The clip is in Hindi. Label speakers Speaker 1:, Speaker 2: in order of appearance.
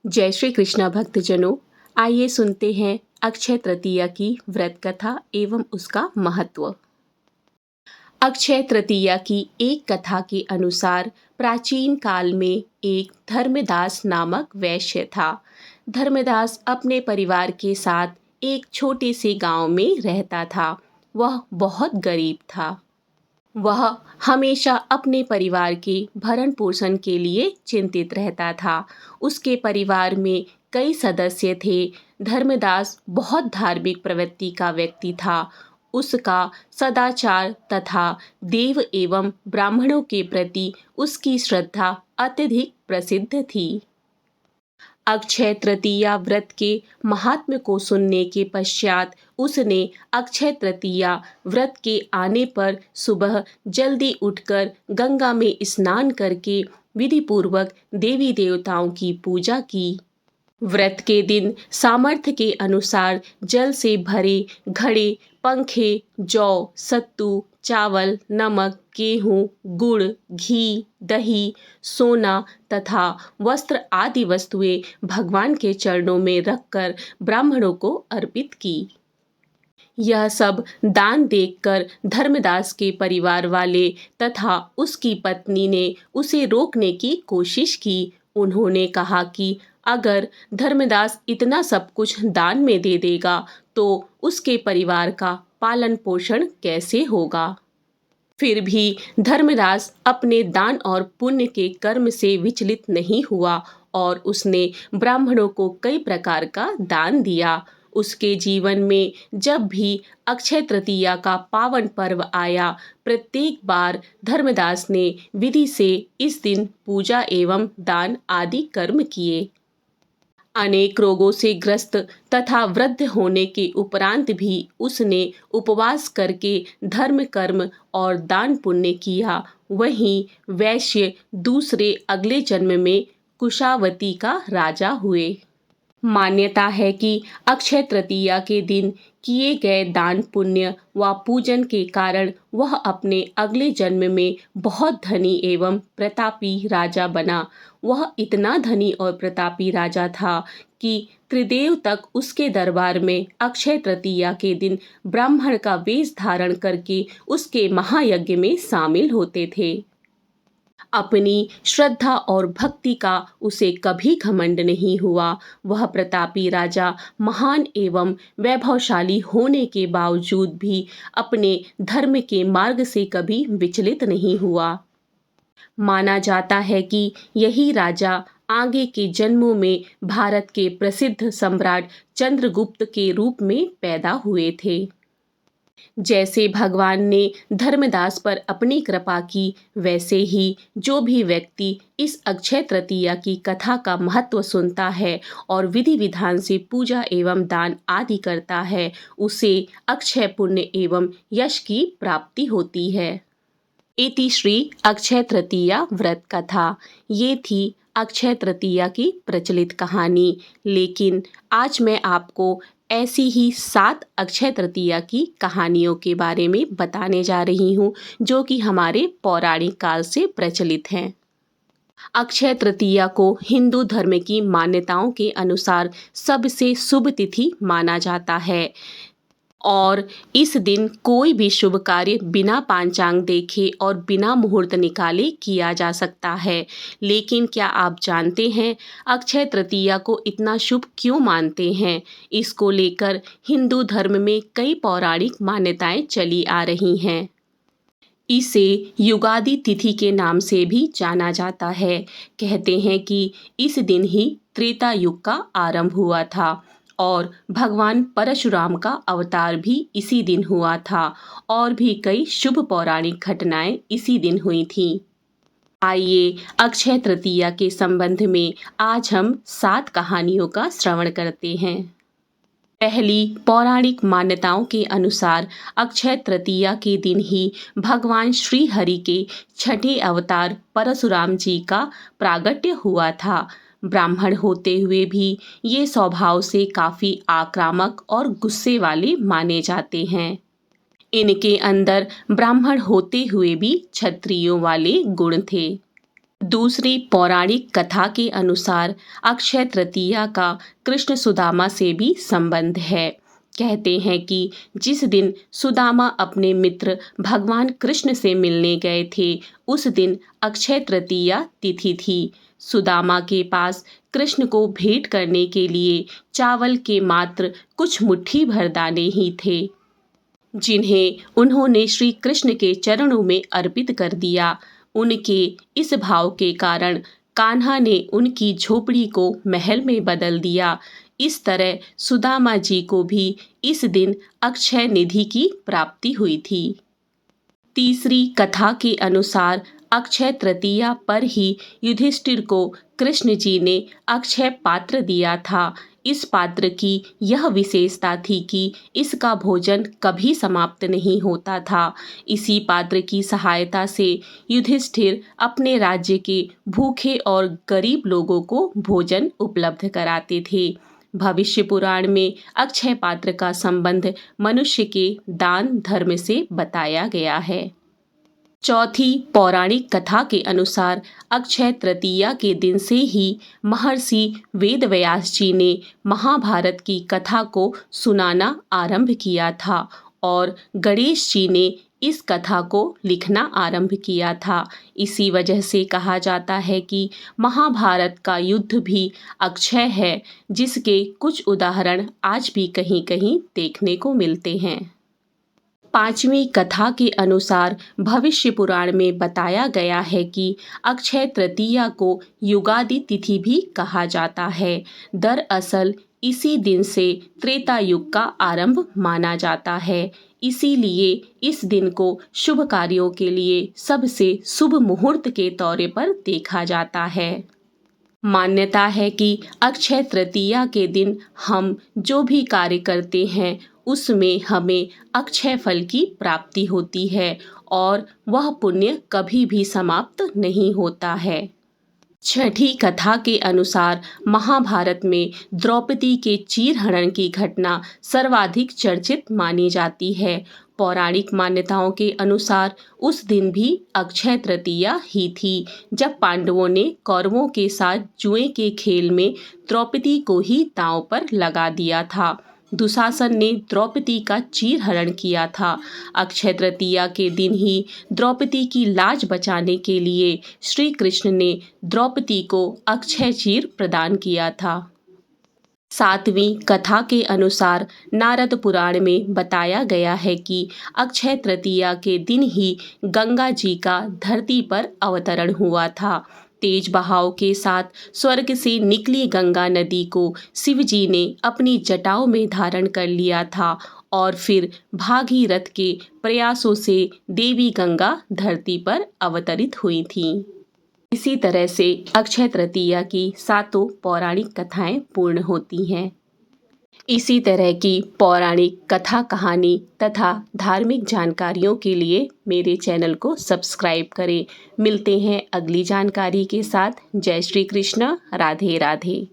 Speaker 1: जय श्री कृष्णा भक्तजनों, आइए सुनते हैं अक्षय तृतीया की व्रत कथा एवं उसका महत्व। अक्षय तृतीया की एक कथा के अनुसार प्राचीन काल में एक धर्मदास नामक वैश्य था। धर्मदास अपने परिवार के साथ एक छोटे से गांव में रहता था। वह बहुत गरीब था। वह हमेशा अपने परिवार के भरण पोषण के लिए चिंतित रहता था। उसके परिवार में कई सदस्य थे। धर्मदास बहुत धार्मिक प्रवृत्ति का व्यक्ति था। उसका सदाचार तथा देव एवं ब्राह्मणों के प्रति उसकी श्रद्धा अत्यधिक प्रसिद्ध थी। अक्षय तृतीया व्रत के महात्म्य को सुनने के पश्चात उसने अक्षय तृतीया व्रत के आने पर सुबह जल्दी उठकर गंगा में स्नान करके विधि पूर्वक देवी देवताओं की पूजा की। व्रत के दिन सामर्थ्य के अनुसार जल से भरे घड़े, पंखे, जौ, सत्तू, चावल, नमक, गेहूं, गुड़, घी, दही, सोना तथा वस्त्र आदि वस्तुएं भगवान के चरणों में रखकर ब्राह्मणों को अर्पित की। यह सब दान देखकर धर्मदास के परिवार वाले तथा उसकी पत्नी ने उसे रोकने की कोशिश की। उन्होंने कहा कि अगर धर्मदास इतना सब कुछ दान में दे देगा तो उसके परिवार का पालन पोषण कैसे होगा। फिर भी धर्मदास अपने दान और पुण्य के कर्म से विचलित नहीं हुआ और उसने ब्राह्मणों को कई प्रकार का दान दिया। उसके जीवन में जब भी अक्षय तृतीया का पावन पर्व आया, प्रत्येक बार धर्मदास ने विधि से इस दिन पूजा एवं दान आदि कर्म किए। अनेक रोगों से ग्रस्त तथा वृद्ध होने के उपरांत भी उसने उपवास करके धर्म कर्म और दान पुण्य किया। वहीं वैश्य दूसरे अगले जन्म में कुशावती का राजा हुए। मान्यता है कि अक्षय तृतीया के दिन किए गए दान पुण्य व पूजन के कारण वह अपने अगले जन्म में बहुत धनी एवं प्रतापी राजा बना। वह इतना धनी और प्रतापी राजा था कि त्रिदेव तक उसके दरबार में अक्षय तृतीया के दिन ब्राह्मण का वेश धारण करके उसके महायज्ञ में शामिल होते थे। अपनी श्रद्धा और भक्ति का उसे कभी घमंड नहीं हुआ। वह प्रतापी राजा महान एवं वैभवशाली होने के बावजूद भी अपने धर्म के मार्ग से कभी विचलित नहीं हुआ। माना जाता है कि यही राजा आगे के जन्मों में भारत के प्रसिद्ध सम्राट चंद्रगुप्त के रूप में पैदा हुए थे। जैसे भगवान ने धर्मदास पर अपनी कृपा की, वैसे ही जो भी व्यक्ति इस अक्षय तृतीया की कथा का महत्व सुनता है और विधि विधान से पूजा एवं दान आदि करता है, उसे अक्षय पुण्य एवं यश की प्राप्ति होती है। इति श्री अक्षय तृतीया व्रत कथा। ये थी अक्षय तृतीया की प्रचलित कहानी। लेकिन आज मैं आपको ऐसी ही 7 अक्षय तृतीया की कहानियों के बारे में बताने जा रही हूँ जो कि हमारे पौराणिक काल से प्रचलित हैं। अक्षय तृतीया को हिंदू धर्म की मान्यताओं के अनुसार सबसे शुभ तिथि माना जाता है और इस दिन कोई भी शुभ कार्य बिना पांचांग देखे और बिना मुहूर्त निकाले किया जा सकता है। लेकिन क्या आप जानते हैं अक्षय तृतीया को इतना शुभ क्यों मानते हैं? इसको लेकर हिंदू धर्म में कई पौराणिक मान्यताएं चली आ रही हैं। इसे युगादि तिथि के नाम से भी जाना जाता है। कहते हैं कि इस दिन ही त्रेता युग का आरंभ हुआ था और भगवान परशुराम का अवतार भी इसी दिन हुआ था और भी कई शुभ पौराणिक घटनाएं इसी दिन हुई थीं। आइए अक्षय तृतीया के संबंध में आज हम 7 कहानियों का श्रवण करते हैं। पहली पौराणिक मान्यताओं के अनुसार अक्षय तृतीया के दिन ही भगवान श्री हरि के छठे अवतार परशुराम जी का प्रागट्य हुआ था। ब्राह्मण होते हुए भी ये स्वभाव से काफी आक्रामक और गुस्से वाले माने जाते हैं। इनके अंदर ब्राह्मण होते हुए भी क्षत्रियों वाले गुण थे। दूसरी पौराणिक कथा के अनुसार अक्षय तृतीया का कृष्ण सुदामा से भी संबंध है। कहते हैं कि जिस दिन सुदामा अपने मित्र भगवान कृष्ण से मिलने गए थे, उस दिन अक्षय तृतीया तिथि थी। सुदामा के पास कृष्ण को भेंट करने के लिए चावल के मात्र कुछ मुट्ठी भर दाने ही थे, जिन्हें उन्होंने श्री कृष्ण के चरणों में अर्पित कर दिया। उनके इस भाव के कारण कान्हा ने उनकी झोपड़ी को महल में बदल दिया। इस तरह सुदामा जी को भी इस दिन अक्षय निधि की प्राप्ति हुई थी। तीसरी कथा के अनुसार अक्षय तृतीया पर ही युधिष्ठिर को कृष्ण जी ने अक्षय पात्र दिया था। इस पात्र की यह विशेषता थी कि इसका भोजन कभी समाप्त नहीं होता था। इसी पात्र की सहायता से युधिष्ठिर अपने राज्य के भूखे और गरीब लोगों को भोजन उपलब्ध कराते थे। भविष्य पुराण में अक्षय पात्र का संबंध मनुष्य के दान धर्म से बताया गया है। चौथी पौराणिक कथा के अनुसार अक्षय तृतीया के दिन से ही महर्षि वेदव्यास जी ने महाभारत की कथा को सुनाना आरंभ किया था और गणेश जी ने इस कथा को लिखना आरंभ किया था। इसी वजह से कहा जाता है कि महाभारत का युद्ध भी अक्षय है, जिसके कुछ उदाहरण आज भी कहीं कहीं देखने को मिलते हैं। पांचवी कथा के अनुसार भविष्य पुराण में बताया गया है कि अक्षय तृतीया को युगादि तिथि भी कहा जाता है। दरअसल इसी दिन से त्रेता युग का आरंभ माना जाता है। इसीलिए इस दिन को शुभ कार्यों के लिए सबसे शुभ मुहूर्त के तौर पर देखा जाता है। मान्यता है कि अक्षय तृतीया के दिन हम जो भी कार्य करते हैं उसमें हमें अक्षय फल की प्राप्ति होती है और वह पुण्य कभी भी समाप्त नहीं होता है। छठी कथा के अनुसार महाभारत में द्रौपदी के चीरहरण की घटना सर्वाधिक चर्चित मानी जाती है। पौराणिक मान्यताओं के अनुसार उस दिन भी अक्षय तृतीया ही थी, जब पांडवों ने कौरवों के साथ जुए के खेल में द्रौपदी को ही दांव पर लगा दिया था। दुशासन ने द्रौपदी का चीरहरण किया था। अक्षय तृतीया के दिन ही द्रौपदी की लाज बचाने के लिए श्री कृष्ण ने द्रौपदी को अक्षय चीर प्रदान किया था। सातवीं कथा के अनुसार नारद पुराण में बताया गया है कि अक्षय तृतीया के दिन ही गंगा जी का धरती पर अवतरण हुआ था। तेज बहाव के साथ स्वर्ग से निकली गंगा नदी को शिव जी ने अपनी जटाओं में धारण कर लिया था और फिर भागीरथ के प्रयासों से देवी गंगा धरती पर अवतरित हुई थीं। इसी तरह से अक्षय तृतीया की 7 पौराणिक कथाएं पूर्ण होती हैं। इसी तरह की पौराणिक कथा कहानी तथा धार्मिक जानकारियों के लिए मेरे चैनल को सब्सक्राइब करें। मिलते हैं अगली जानकारी के साथ। जय श्री कृष्ण। राधे राधे।